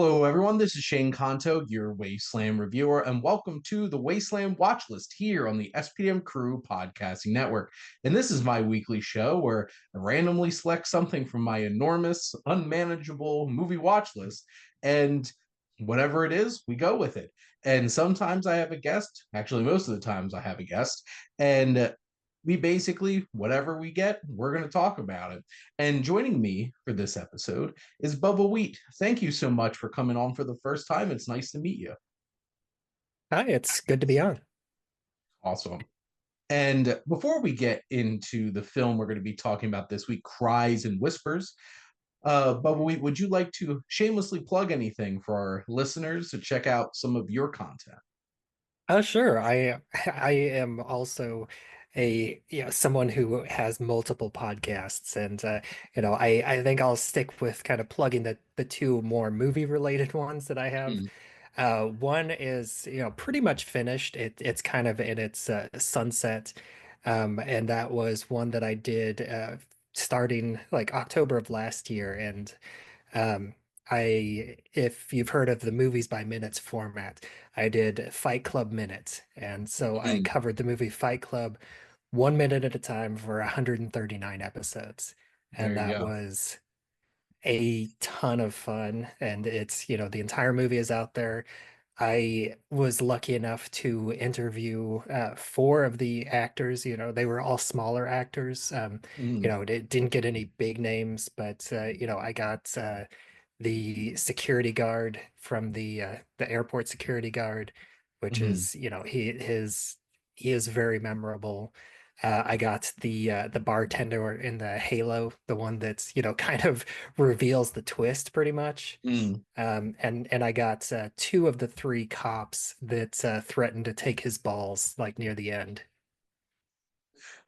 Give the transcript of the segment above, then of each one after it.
Hello, everyone. This is Shane Kanto, your Wasteland reviewer, and welcome to the Wasteland Watchlist here on the SPDM Crew Podcasting Network. And this is my weekly show where I randomly select something from my enormous, unmanageable movie watch list, and whatever it is, we go with it. And sometimes I have a guest. Actually, most of the times I have a guest, and we basically, whatever we get, we're going to talk about it. And joining me for this episode is Bubbawheat. Thank you so much for coming on for the first time. It's nice to meet you. Hi, it's good to be on. Awesome. And before we get into the film we're going to be talking about this week, Cries and Whispers, Bubbawheat, would you like to shamelessly plug anything for our listeners to check out some of your content? Sure. I am also someone who has multiple podcasts, and I think I'll stick with kind of plugging the two more movie related ones that I have. Mm, One is pretty much finished. It's kind of in its sunset, and that was one that I did starting like October of last year, and Um, if you've heard of the movies by minutes format, I did Fight Club Minute. And so I mm. covered the movie Fight Club 1 minute at a time for 139 episodes. There And you that go. was a ton of fun. And the entire movie is out there. I was lucky enough to interview four of the actors. They were all smaller actors. Mm, It didn't get any big names, but I got the security guard from the airport security guard, which mm, is he is very memorable. I got the bartender in the Halo, the one that's kind of reveals the twist pretty much. mm. And I got two of the three cops that threatened to take his balls like near the end.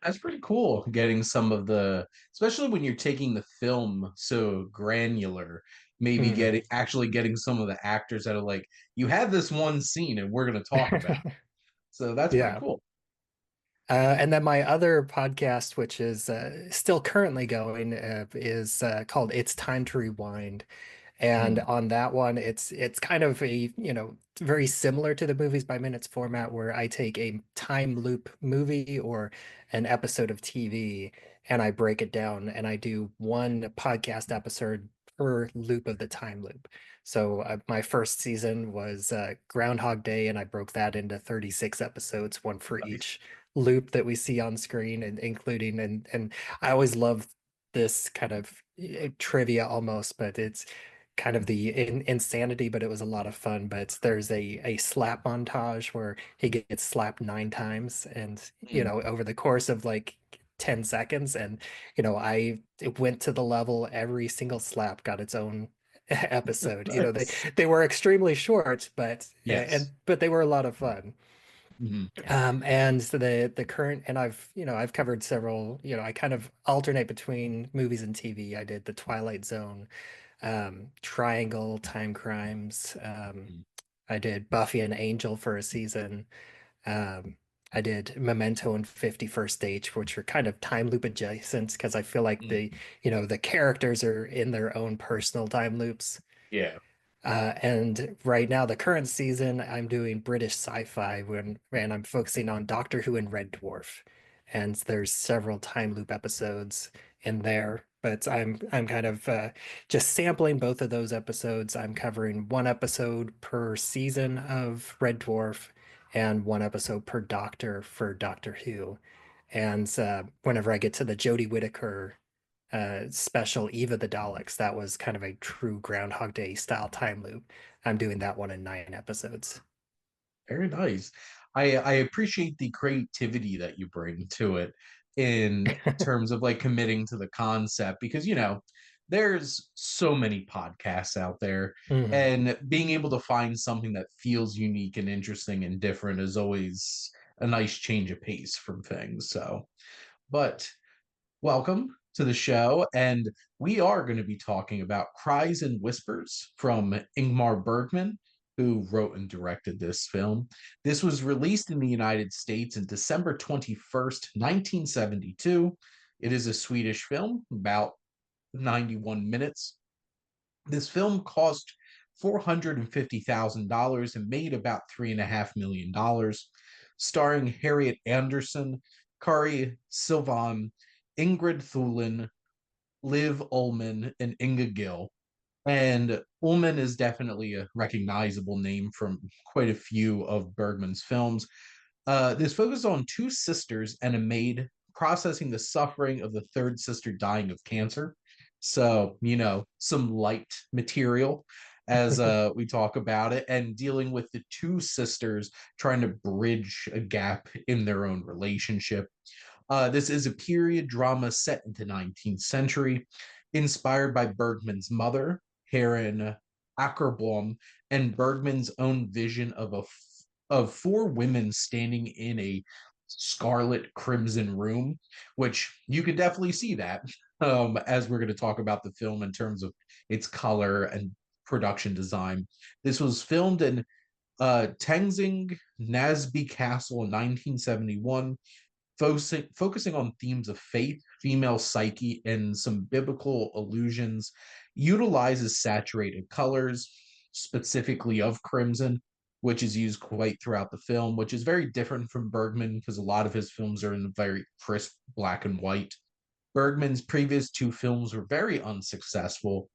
That's pretty cool getting some of the, especially when you're taking the film so granular, maybe Mhm. getting some of the actors that are like, you had this one scene and we're going to talk about it. So that's pretty Yeah. cool. And then my other podcast, which is still currently going, is called "It's Time to Rewind." And Mm, on that one, it's kind of very similar to the movies by minutes format, where I take a time loop movie or an episode of TV and I break it down and I do one podcast episode per loop of the time loop. So my first season was Groundhog Day, and I broke that into 36 episodes, one for nice. each loop that we see on screen, and including and I always love this kind of trivia almost, but it's kind of the insanity, but it was a lot of fun. But there's a slap montage where he gets slapped 9 times, and Mm, over the course of like 10 seconds, and I it went to the level every single slap got its own episode. nice. They were extremely short, Yes. but they were a lot of fun. Mhm. And so the current, and I've covered several, I kind of alternate between movies and TV. I did The Twilight Zone, Triangle, Time Crimes. Mm, I did Buffy and Angel for a season. Um, I did Memento and 51st Dates, which are kind of time loop adjacent because I feel like mm. the characters are in their own personal time loops. Yeah. And right now, the current season, I'm doing British sci-fi and I'm focusing on Doctor Who and Red Dwarf. And there's several time loop episodes in there, but I'm kind of just sampling both of those episodes. I'm covering one episode per season of Red Dwarf and one episode per Doctor for Doctor Who. And whenever I get to the Jodie Whittaker special Eva the Daleks. That was kind of a true Groundhog Day style time loop. I'm doing that one in 9 episodes. Very nice. I appreciate the creativity that you bring to it in terms of like committing to the concept because there's so many podcasts out there, Mhm. and being able to find something that feels unique and interesting and different is always a nice change of pace from things. So, but welcome to the show, and we are going to be talking about Cries and Whispers from Ingmar Bergman, who wrote and directed this film. This was released in the United States on December 21st, 1972. It is a Swedish film, about 91 minutes. This film cost $450,000 and made about $3.5 million, starring Harriet Anderson, Kari Silvan, Ingrid Thulin, Liv Ullman, and Inga Gill. And Ullman is definitely a recognizable name from quite a few of Bergman's films. This focuses on two sisters and a maid processing the suffering of the third sister dying of cancer. So, some light material as we talk about it, and dealing with the two sisters trying to bridge a gap in their own relationship. This is a period drama set in the 19th century, inspired by Bergman's mother, Karen Ackerblom, and Bergman's own vision of four women standing in a scarlet crimson room, which you can definitely see that as we're going to talk about the film in terms of its color and production design. This was filmed in Tenzing Nasby Castle in 1971, focusing on themes of faith, female psyche, and some biblical allusions, utilizes saturated colors, specifically of crimson, which is used quite throughout the film, which is very different from Bergman because a lot of his films are in very crisp black and white. Bergman's previous two films were very unsuccessful,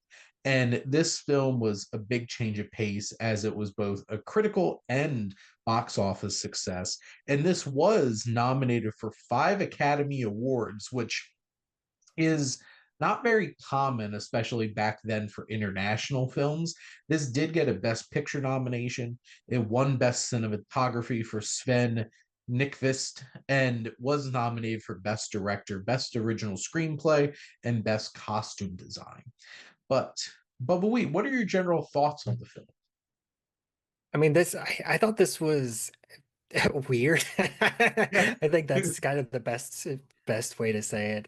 and this film was a big change of pace as it was both a critical and box office success. And this was nominated for 5 Academy Awards, which is not very common, especially back then for international films. This did get a Best Picture nomination. It won Best Cinematography for Sven Nykvist and was nominated for Best Director, Best Original Screenplay, and Best Costume Design. But, Bubbawheat, what are your general thoughts on the film? I mean, I thought this was weird. Yeah. I think that's kind of the best way to say it.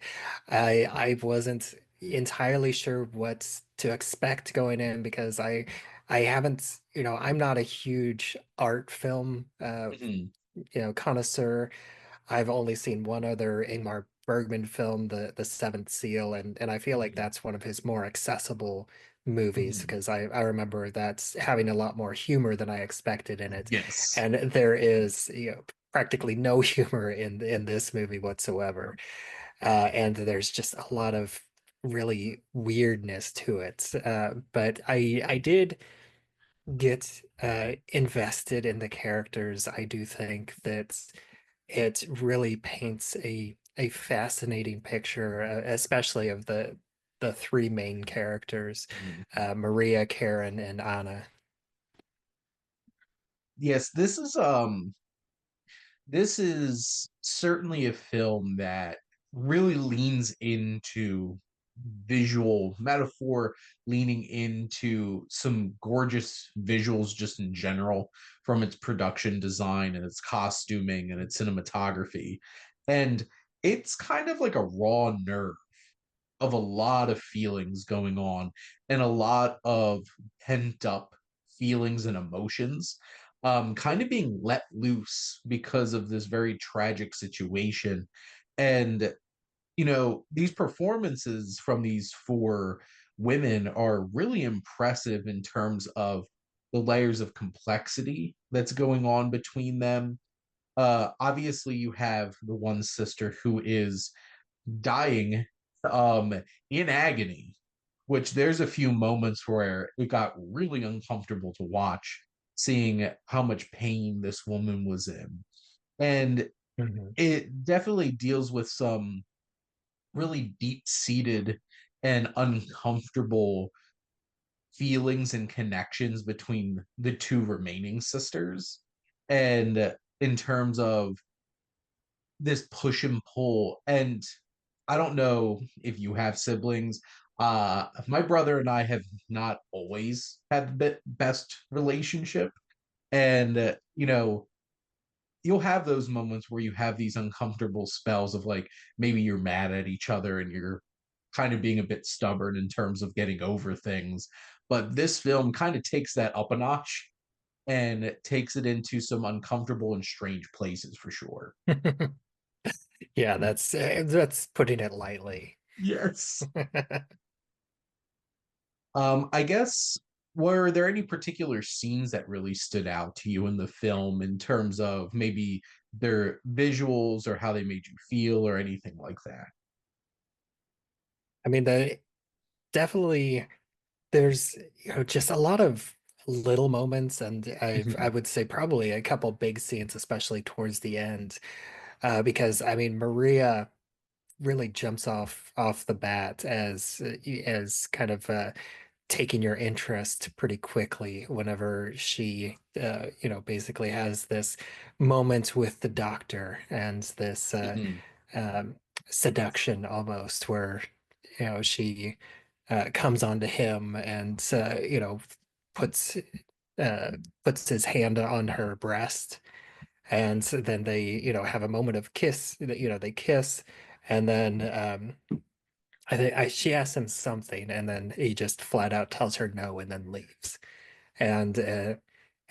I wasn't entirely sure what to expect going in because I haven't, I'm not a huge art film Mhm. connoisseur. I've only seen one other Ingmar Bergman film, the Seventh Seal, and I feel like Mhm. that's one of his more accessible movies Mhm. because I remember that's having a lot more humor than I expected in it. Yes. And there is, practically no humor in this movie whatsoever. And there's just a lot of really weirdness to it. But I did get invested in the characters. I do think that it really paints a fascinating picture, especially of the three main characters, Mhm. Maria, Karen, and Anna. Yes, this is certainly a film that really leans into visual metaphor, leaning into some gorgeous visuals just in general from its production design and its costuming and its cinematography. And it's kind of like a raw nerve of a lot of feelings going on and a lot of pent up feelings and emotions kind of being let loose because of this very tragic situation. And, these performances from these four women are really impressive in terms of the layers of complexity that's going on between them. Obviously, you have the one sister who is dying um in agony, which there's a few moments where it got really uncomfortable to watch, seeing how much pain this woman was in. And Mhm. it definitely deals with some really deep-seated and uncomfortable feelings and connections between the two remaining sisters, and in terms of this push and pull. And I don't know if you have siblings. My brother and I have not always had the best relationship. And, you'll have those moments where you have these uncomfortable spells of like maybe you're mad at each other and you're kind of being a bit stubborn in terms of getting over things. But this film kind of takes that up a notch and takes it into some uncomfortable and strange places for sure. Yeah, that's putting it lightly. Yes. I guess were there any particular scenes that really stood out to you in the film in terms of maybe their visuals or how they made you feel or anything like that? I mean, the definitely there's just a lot of little moments, and I Mhm. would say probably a couple big scenes, especially towards the end, because I mean Maria really jumps off the bat as kind of taking your interest pretty quickly whenever she basically has this moment with the doctor and this Mhm. um, seduction almost where she comes onto him and puts uh, puts his hand on her breast, and then they have a moment of kiss. They kiss, and then she asks him something, and then he just flat out tells her no, and then leaves. And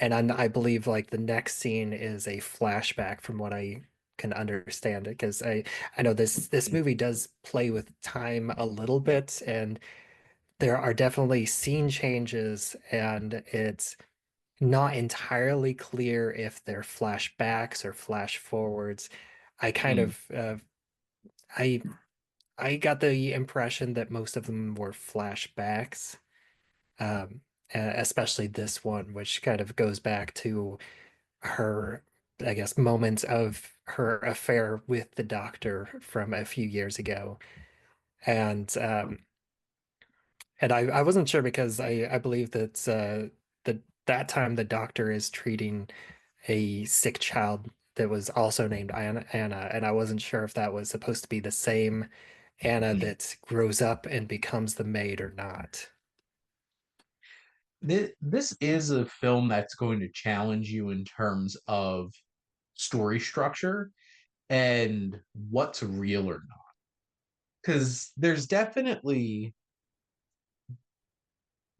I believe like the next scene is a flashback from what I can understand it, because I know this movie does play with time a little bit, and there are definitely scene changes, and it's not entirely clear if they're flashbacks or flash forwards. I kind Mm. of I I got the impression that most of them were flashbacks, um, especially this one, which kind of goes back to her, I guess, moments of her affair with the doctor from a few years ago. And I wasn't sure because I believe that that time the doctor is treating a sick child that was also named Anna, and I wasn't sure if that was supposed to be the same Anna Mm. that grows up and becomes the maid or not. This is a film that's going to challenge you in terms of story structure and what's real or not. Because there's definitely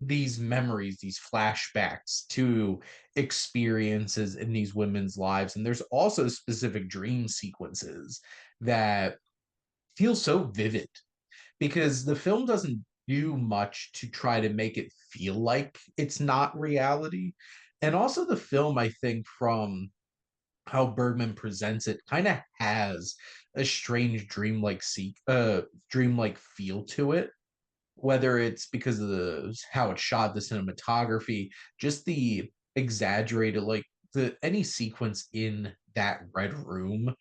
these memories, these flashbacks to experiences in these women's lives. And there's also specific dream sequences that feel so vivid because the film doesn't do much to try to make it feel like it's not reality. And also, the film, I think, from how Bergman presents it, kind of has a strange dreamlike feel to it, whether it's because of the how it's shot, the cinematography, just the exaggerated like the any sequence in that red room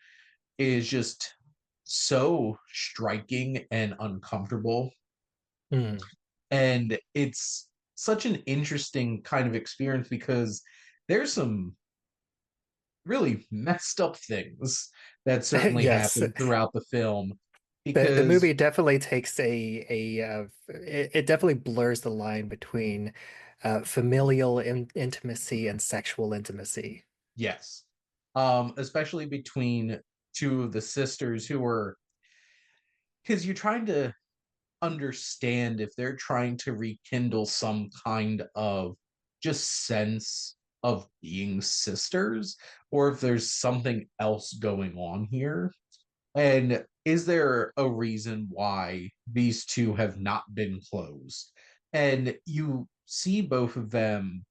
is just so striking and uncomfortable. Hmm. And it's such an interesting kind of experience because there's some really messed up things that certainly Yes, happen throughout the film the because movie definitely takes it definitely blurs the line between familial intimacy and sexual intimacy. yes, especially between two of the sisters who are because you're trying to understand if they're trying to rekindle some kind of just sense of being sisters or if there's something else going on here. And is there a reason why these two have not been closed? And you see both of them.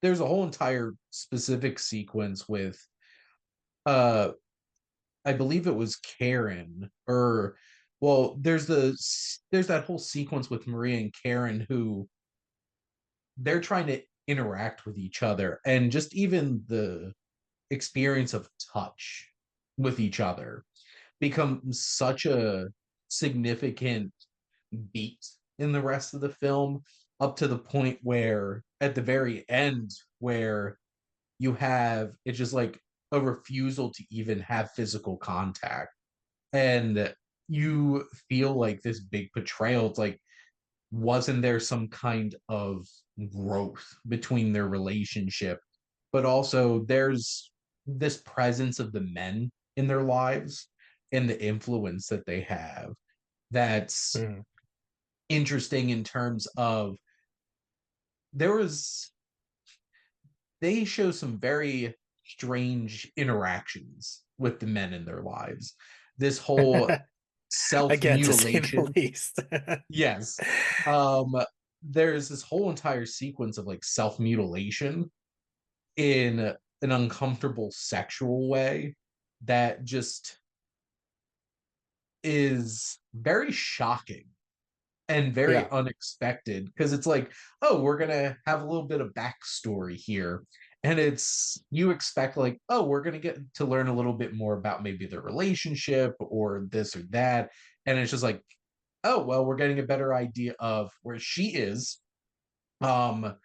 There's a whole entire specific sequence with uh I believe it was Karen or well, there's that whole sequence with Maria and Karen who they're trying to interact with each other and just even the experience of touch with each other becomes such a significant beat in the rest of the film up to the point where at the very end where you have it's just like a refusal to even have physical contact and you feel like this big betrayal. It's like, wasn't there some kind of growth between their relationship? But also, there's this presence of the men in their lives and the influence that they have that's Hmm. interesting in terms of there was they show some very strange interactions with the men in their lives. This whole self Again, to say the mutilation. least. Yes. Um, there's this whole entire sequence of like self-mutilation in an uncomfortable sexual way that just is very shocking and very Yeah. unexpected because it's like, oh, we're gonna have a little bit of backstory here. And it's you expect like, oh, we're gonna get to learn a little bit more about maybe their relationship or this or that. And it's just like, oh, well, we're getting a better idea of where she is um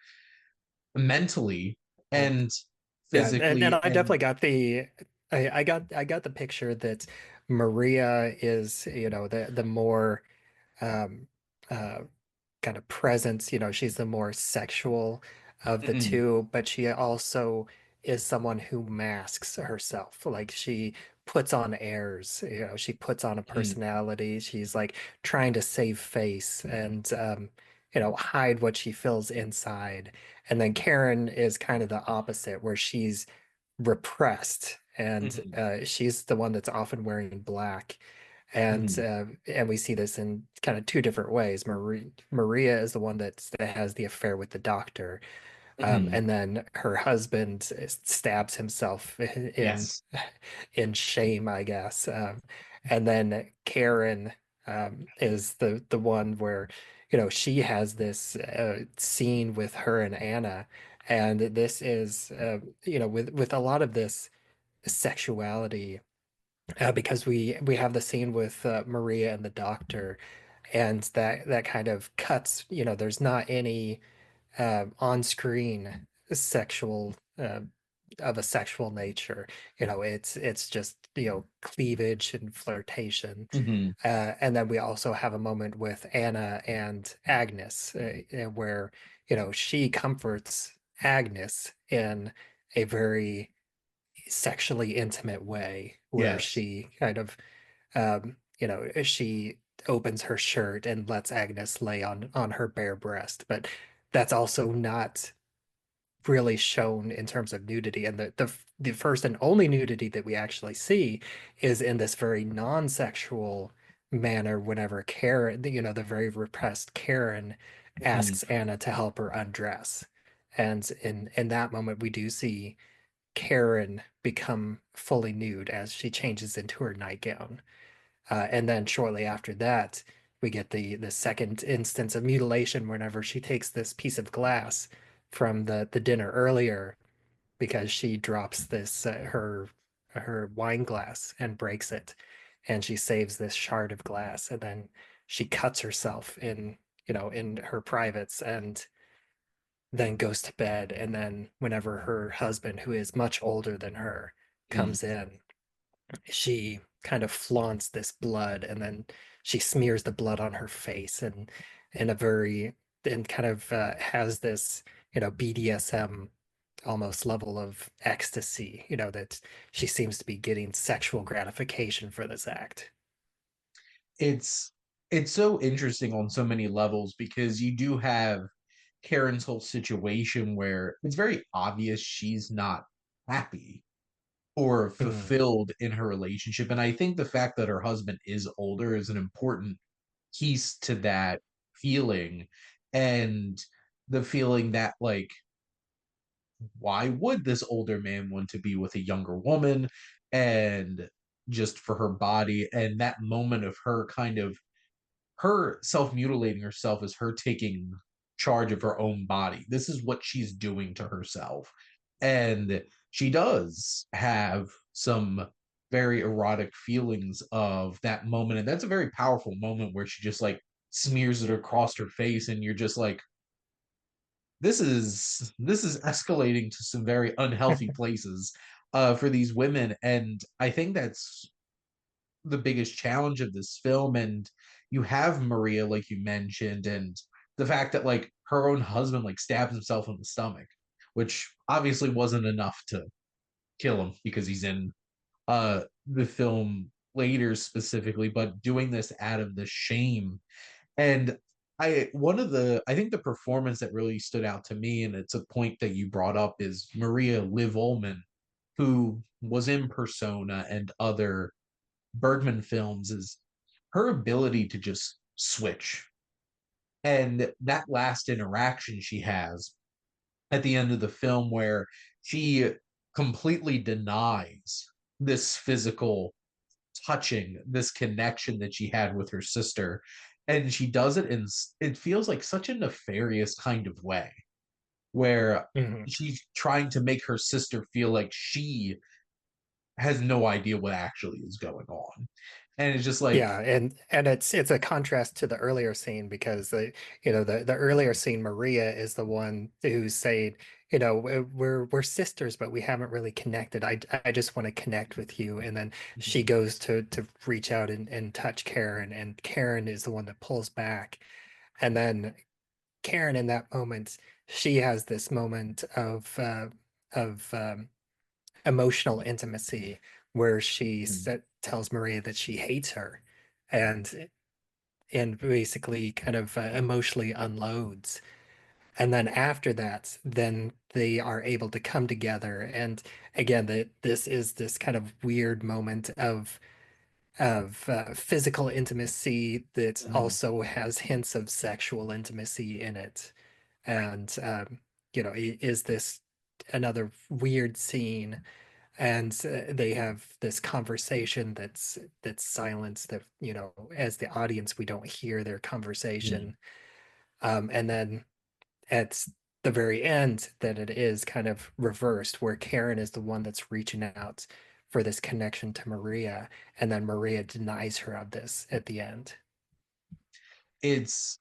mentally And and yeah, and physically I definitely and got I got the picture that Maria is, the more um uh kind of presence. She's the more sexual of the mm, two, but she also is someone who masks herself. Like she puts on airs, she puts on a mm, personality. She's like trying to save face and hide what she feels inside. And then Karen is kind of the opposite, where she's repressed and mm, she's the one that's often wearing black and mm, and we see this in kind of two different ways. Maria is the one that has the affair with the doctor, mm. and then her husband stabs himself Yes. in shame, I guess. And then Karen is the one where she has this scene with her and Anna, and this is with a lot of this sexuality because we have the scene with Maria and the doctor, and that kind of cuts. There's not any on-screen sexual of a sexual nature. It's just cleavage and flirtation. Hmm. And then we also have a moment with Anna and Agnes, where she comforts Agnes in a very sexually intimate way where Yes. she kind of she opens her shirt and lets Agnes lay on her bare breast, but that's also not really shown in terms of nudity. And the first and only nudity that we actually see is in this very non-sexual manner whenever Karen, the very repressed Karen Hmm. asks Anna to help her undress. And in that moment we do see Karen become fully nude as she changes into her nightgown. And then shortly after that, we get the second instance of mutilation whenever she takes this piece of glass from the dinner earlier because she drops this her wine glass and breaks it, and she saves this shard of glass, and then she cuts herself in her privates and then goes to bed. And then whenever her husband, who is much older than her, Hmm. comes in, she kind of flaunts this blood, and then she smears the blood on her face and in a very and kind of has this BDSM almost level of ecstasy, that she seems to be getting sexual gratification for this act. It's it's so interesting on so many levels because you do have Karen's whole situation where it's very obvious she's not happy or Mm, fulfilled in her relationship. And I think the fact that her husband is older is an important piece to that feeling. And the feeling that, like, why would this older man want to be with a younger woman? And just for her body, and that moment of her kind of her self-mutilating herself is her taking charge of her own body. This is what she's doing to herself. And she does have some very erotic feelings of that moment. And that's a very powerful moment where she just like smears it across her face and you're just like, this is escalating to some very unhealthy places for these women. And I think that's the biggest challenge of this film. And you have Maria, like you mentioned, and the fact that like her own husband like stabs himself in the stomach, which obviously wasn't enough to kill him because he's in the film later specifically, but doing this out of the shame. And I think the performance that really stood out to me, and it's a point that you brought up, is Maria Liv Ullman, who was in Persona and other Bergman films, is her ability to just switch And that last interaction she has at the end of the film, where she completely denies this physical touching, this connection that she had with her sister. And she does it in, it feels like such a nefarious kind of way, where Mhm. she's trying to make her sister feel like she has no idea what actually is going on. And it's just like, Yeah, and it's a contrast to the earlier scene because the earlier scene Maria is the one who's saying, we're sisters but we haven't really connected. I just want to connect with you. And then she mhm, goes to reach out and touch Karen, and Karen is the one that pulls back. And then Karen in that moment, she has this moment of emotional intimacy where mhm, tells Maria that she hates her, and and basically kind of emotionally unloads. And then after that, then they are able to come together. And again, that this is this kind of weird moment of physical intimacy that mhm, also has hints of sexual intimacy in it. And is this another weird scene? And they have this conversation that's silence, that as the audience we don't hear their mhm. conversation. And then at the very end, that it is kind of reversed, where Karen is the one that's reaching out for this connection to Maria, and then Maria denies her of this at the end. It's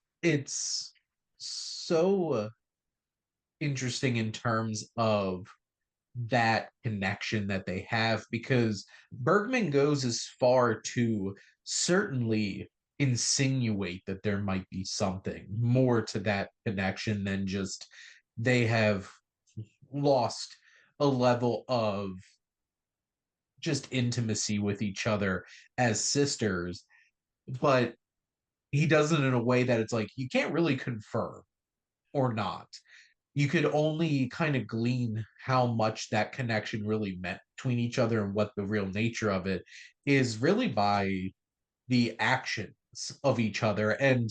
so interesting in terms of that connection that they have, because Bergman goes as far to certainly insinuate that there might be something more to that connection than just they have lost a level of just intimacy with each other as sisters. But he does it in a way that it's like you can't really confirm or not. You could only kind of glean how much that connection really meant between each other and what the real nature of it is, really by the actions of each other. And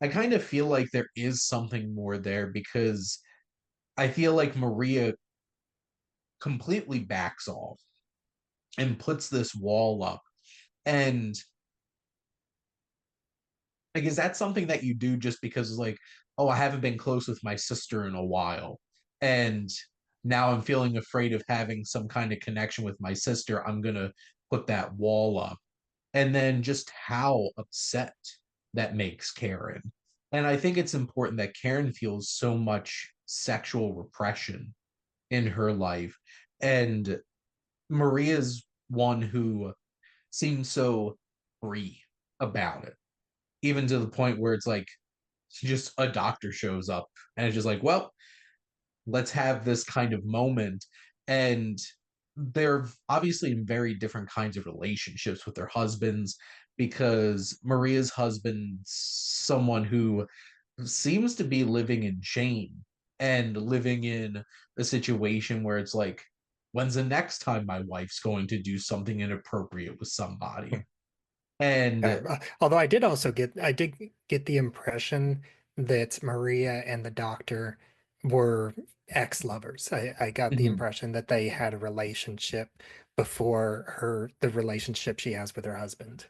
I kind of feel like there is something more there, because I feel like Maria completely backs off and puts this wall up. And like, is that something that you do just because it's like, oh, I haven't been close with my sister in a while, and now I'm feeling afraid of having some kind of connection with my sister. I'm gonna put that wall up. And then just how upset that makes Karen. And I think it's important that Karen feels so much sexual repression in her life. And Maria's one who seems so free about it, even to the point where it's like just a doctor shows up and it's just like, well, let's have this kind of moment. And they're obviously in very different kinds of relationships with their husbands, because Maria's husband's someone who seems to be living in shame and living in a situation where it's like, when's the next time my wife's going to do something inappropriate with somebody? And Although I did get the impression that Maria and the doctor were ex-lovers. I got the mhm, impression that they had a relationship before the relationship she has with her husband.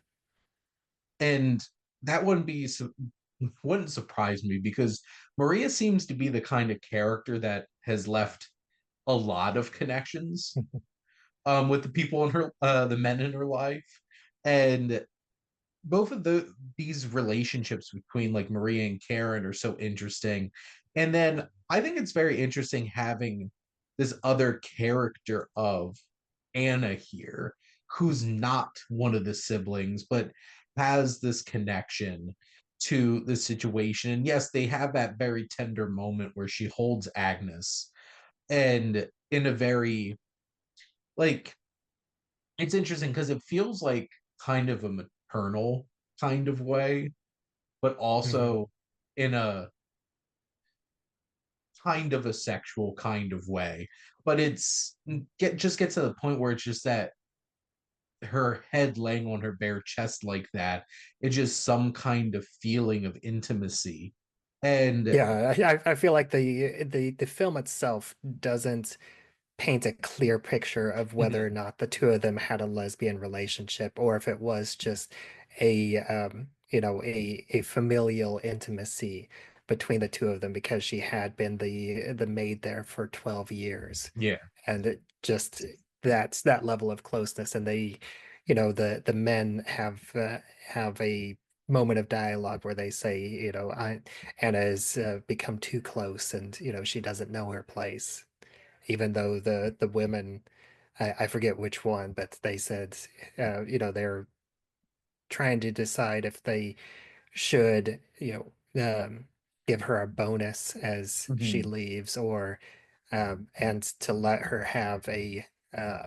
and that wouldn't surprise me, because Maria seems to be the kind of character that has left a lot of connections with the people in her the men in her life. And both of these relationships between like Maria and Karen are so interesting. And then I think it's very interesting having this other character of Anna here, who's not one of the siblings, but has this connection to the situation. And yes, they have that very tender moment where she holds Agnes, and in a very, like, it's interesting because it feels like kind of a maternal kind of way, but Mhm. also in a kind of a sexual kind of way. But just gets to the point where it's just that her head laying on her bare chest like that, it's just some kind of feeling of intimacy And Yeah, I feel like the film itself doesn't paint a clear picture of whether or mhm, not the two of them had a lesbian relationship or if it was just a you know, a familial intimacy between the two of them because she had been the maid there for 12 years. yeah. And it just that's that level of closeness. And they, you know, the men have a moment of dialogue where they say, you know, I Anna has become too close, and you know she doesn't know her place, even though the women, I forget which one, but they said, you know, they're trying to decide if they should, you know, give her a bonus as she Mhm. leaves, or and to let her have a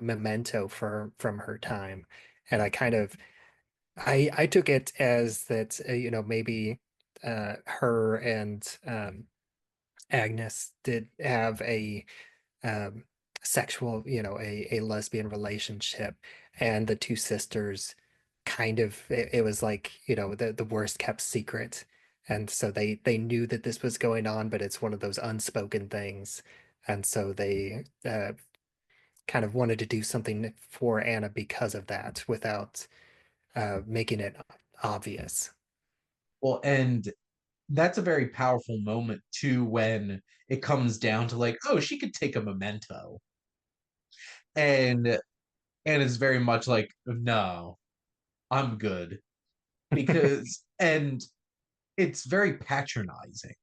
memento from her time. And I kind of I took it as that, you know, maybe her and Agnes did have a um, sexual, you know, a lesbian relationship, and the two sisters kind of it was like, you know, the worst kept secret. And so they knew that this was going on, but it's one of those unspoken things. And so they kind of wanted to do something for Anna because of that without making it obvious. Well, and that's a very powerful moment too when it comes down to like, oh, she could take a memento. And it's very much like, no, I'm good. Because and it's very patronizing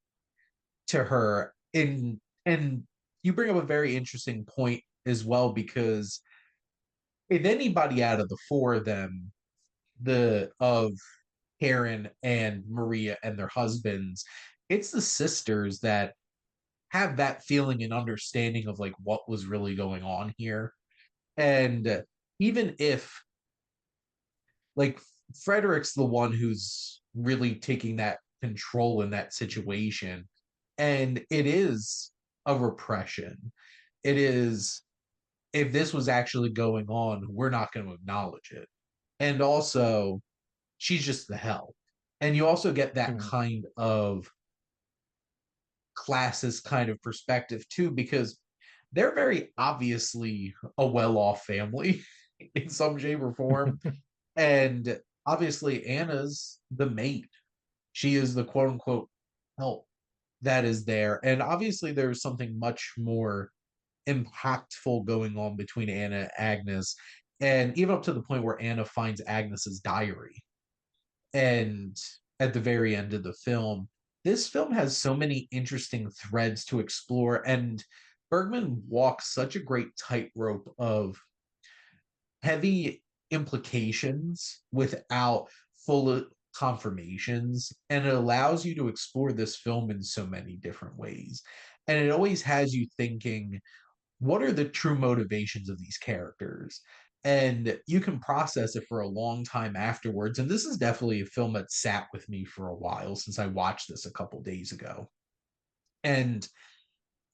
to her in and you bring up a very interesting point as well because if anybody out of the four of them, the of Karen and Maria and their husbands, it's the sisters that have that feeling and understanding of like what was really going on here. And even if like Frederick's the one who's really taking that control in that situation, and it is a repression. It is if this was actually going on, we're not going to acknowledge it. And also, she's just the hell. And you also get that Mhm. kind of classist kind of perspective too, because they're very obviously a well-off family in some shape or form. And obviously Anna's the mate. She is the quote unquote help that is there. And obviously there's something much more impactful going on between Anna and Agnes. And even up to the point where Anna finds Agnes's diary. And at the very end of the film, this film has so many interesting threads to explore. And Bergman walks such a great tightrope of heavy implications without full confirmations. And it allows you to explore this film in so many different ways. And it always has you thinking, what are the true motivations of these characters? And you can process it for a long time afterwards. And this is definitely a film that sat with me for a while since I watched this a couple days ago. And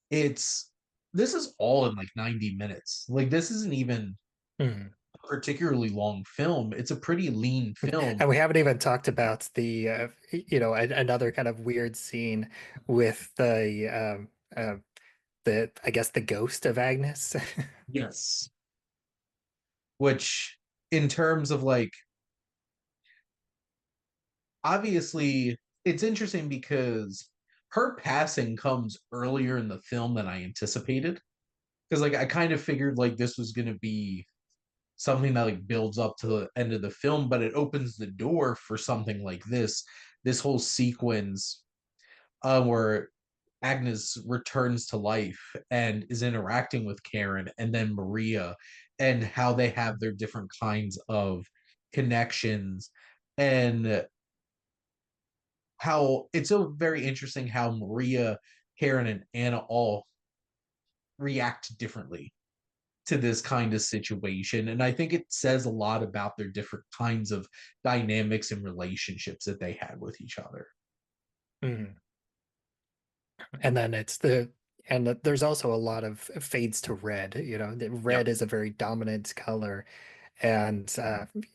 it's this is all in like 90 minutes. Like this isn't even Mhm. a particularly long film. It's a pretty lean film. And we haven't even talked about the you know, another kind of weird scene with the I guess the ghost of Agnes. Yes. Which in terms of like obviously it's interesting because her passing comes earlier in the film than I anticipated. Because like I kind of figured like this was gonna be something that like builds up to the end of the film, but it opens the door for something like this whole sequence where Agnes returns to life and is interacting with Karen and then Maria and how they have their different kinds of connections and how it's so very interesting how Maria, Karen, and Anna all react differently to this kind of situation. And I think it says a lot about their different kinds of dynamics and relationships that they had with each other. Mhm. And then it's the and there's also a lot of fades to red. You know, the Yep. red is a very dominant color, and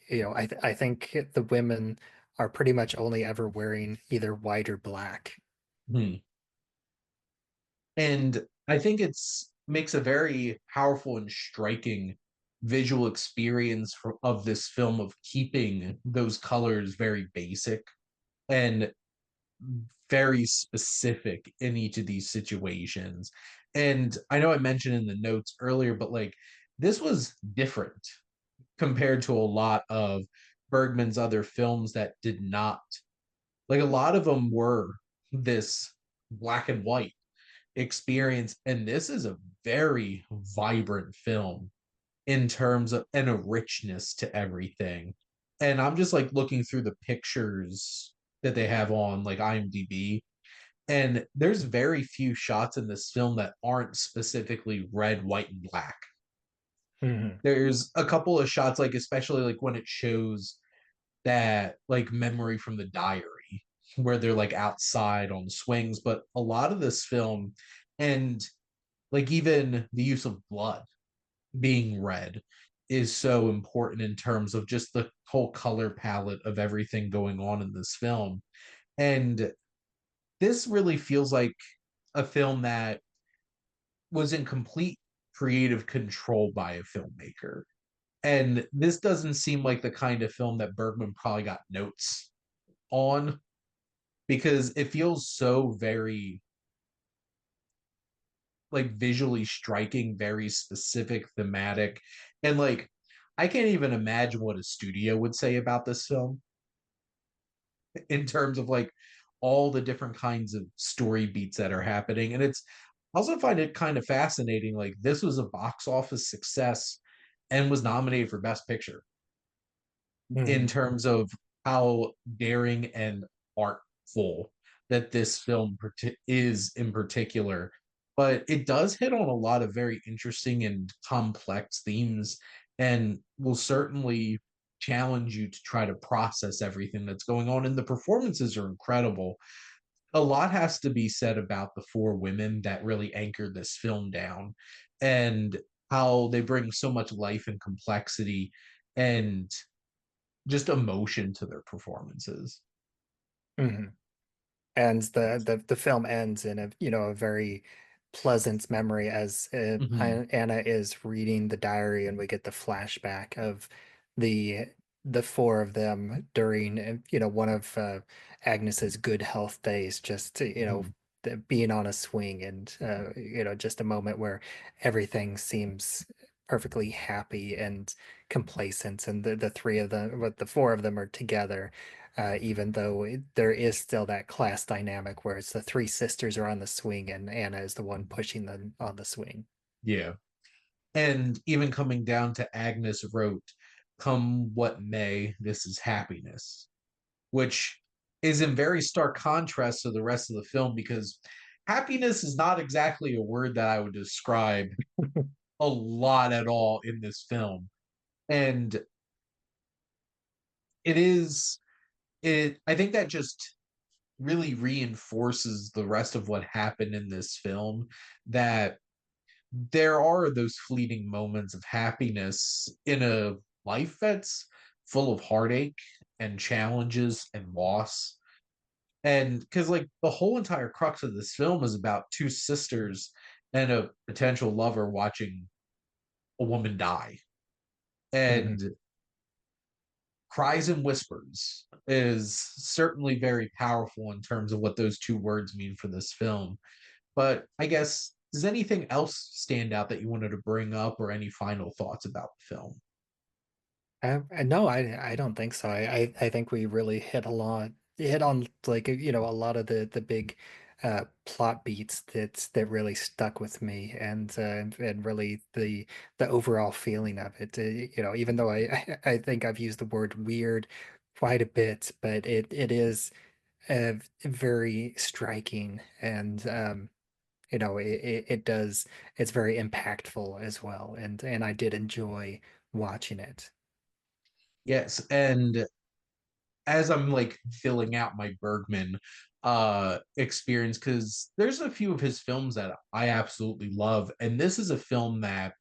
you know, I think the women are pretty much only ever wearing either white or black. Hmm. And I think it's makes a very powerful and striking visual experience of this film of keeping those colors very basic and very specific in each of these situations. And I know I mentioned in the notes earlier, but like this was different compared to a lot of Bergman's other films that did not. Like a lot of them were this black and white experience, and this is a very vibrant film in terms of and a richness to everything. And I'm just like looking through the pictures that they have on like IMDb, and there's very few shots in this film that aren't specifically red, white, and black. Hmm. There's a couple of shots, like especially like when it shows that like memory from the diary where they're like outside on swings, but a lot of this film and like even the use of blood being red is so important in terms of just the whole color palette of everything going on in this film. And this really feels like a film that was in complete creative control by a filmmaker. And this doesn't seem like the kind of film that Bergman probably got notes on because it feels so very like visually striking, very specific, thematic. And like I can't even imagine what a studio would say about this film in terms of like all the different kinds of story beats that are happening. And it's I also find it kind of fascinating. Like this was a box office success and was nominated for Best Picture in Hmm. terms of how daring and artful that this film is in particular. But it does hit on a lot of very interesting and complex themes and will certainly challenge you to try to process everything that's going on. And the performances are incredible. A lot has to be said about the four women that really anchored this film down and how they bring so much life and complexity and just emotion to their performances. Hmm. And the film ends in a a very pleasant memory as Mhm. Anna is reading the diary, and we get the flashback of the the four of them during one of Agnes's good health days, just Mhm. being on a swing, and just a moment where everything seems perfectly happy and complacent, and the three of them, but the four of them are together, even though there is still that class dynamic where it's the three sisters are on the swing and Anna is the one pushing them on the swing. Yeah. And even coming down to Agnes wrote, "Come what may, this is happiness," which is in very stark contrast to the rest of the film because happiness is not exactly a word that I would describe a lot at all in this film. And it is I think that just really reinforces the rest of what happened in this film that there are those fleeting moments of happiness in a life that's full of heartache and challenges and loss. And because, like, the whole entire crux of this film is about two sisters and a potential lover watching a woman die. Hmm. And Cries and Whispers is certainly very powerful in terms of what those two words mean for this film. But I guess, does anything else stand out that you wanted to bring up or any final thoughts about the film? No, I don't think so. I think we really hit on like a lot of the big plot beats that really stuck with me, and really the overall feeling of it. Even though I think I've used the word weird quite a bit, but it is very striking, and it does, it's very impactful as well, and I did enjoy watching it. Yes, and as I'm like filling out my Bergman experience, because there's a few of his films that I absolutely love, and this is a film that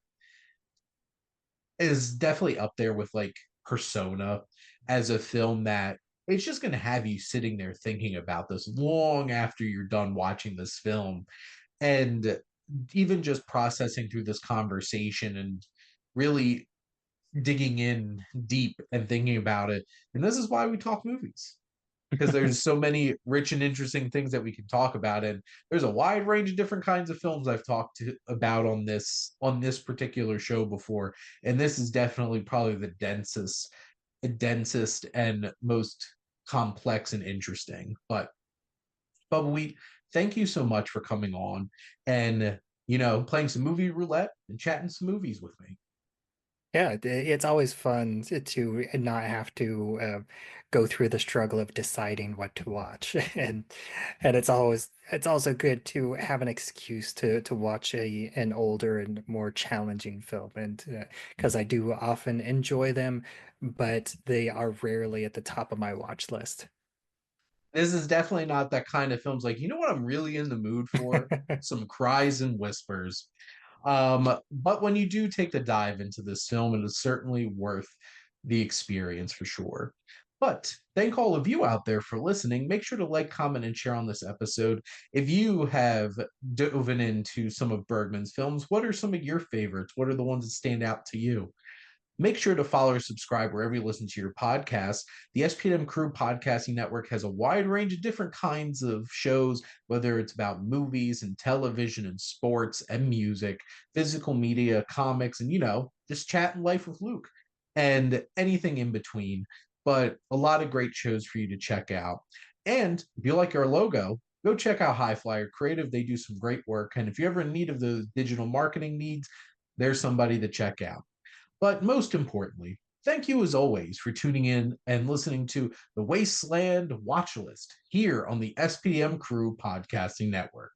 is definitely up there with like Persona as a film that it's just going to have you sitting there thinking about this long after you're done watching this film. And even just processing through this conversation and really digging in deep and thinking about it. And this is why we talk movies, because there's so many rich and interesting things that we can talk about, and there's a wide range of different kinds of films I've talked about on this particular show before, and this is definitely probably the densest and most complex and interesting. But Bubbawheat, thank you so much for coming on and playing some movie roulette and chatting some movies with me. Yeah, it's always fun to not have to go through the struggle of deciding what to watch, and it's also good to have an excuse to watch an older and more challenging film, and because I do often enjoy them, but they are rarely at the top of my watch list. This is definitely not that kind of film's like, you know what I'm really in the mood for? Some cries and whispers. But when you do take the dive into this film, it is certainly worth the experience for sure. But thank all of you out there for listening. Make sure to like, comment, and share on this episode. If you have dove into some of Bergman's films, what are some of your favorites? What are the ones that stand out to you? Make sure to follow or subscribe wherever you listen to your podcasts. The SPM Crew Podcasting Network has a wide range of different kinds of shows, whether it's about movies and television and sports and music, physical media, comics, and, just chat and life with Luke and anything in between. But a lot of great shows for you to check out. And if you like our logo, go check out High Flyer Creative. They do some great work. And if you're ever in need of those digital marketing needs, there's somebody to check out. But most importantly, thank you as always for tuning in and listening to the Wasteland Watchlist here on the SPM Crew Podcasting Network.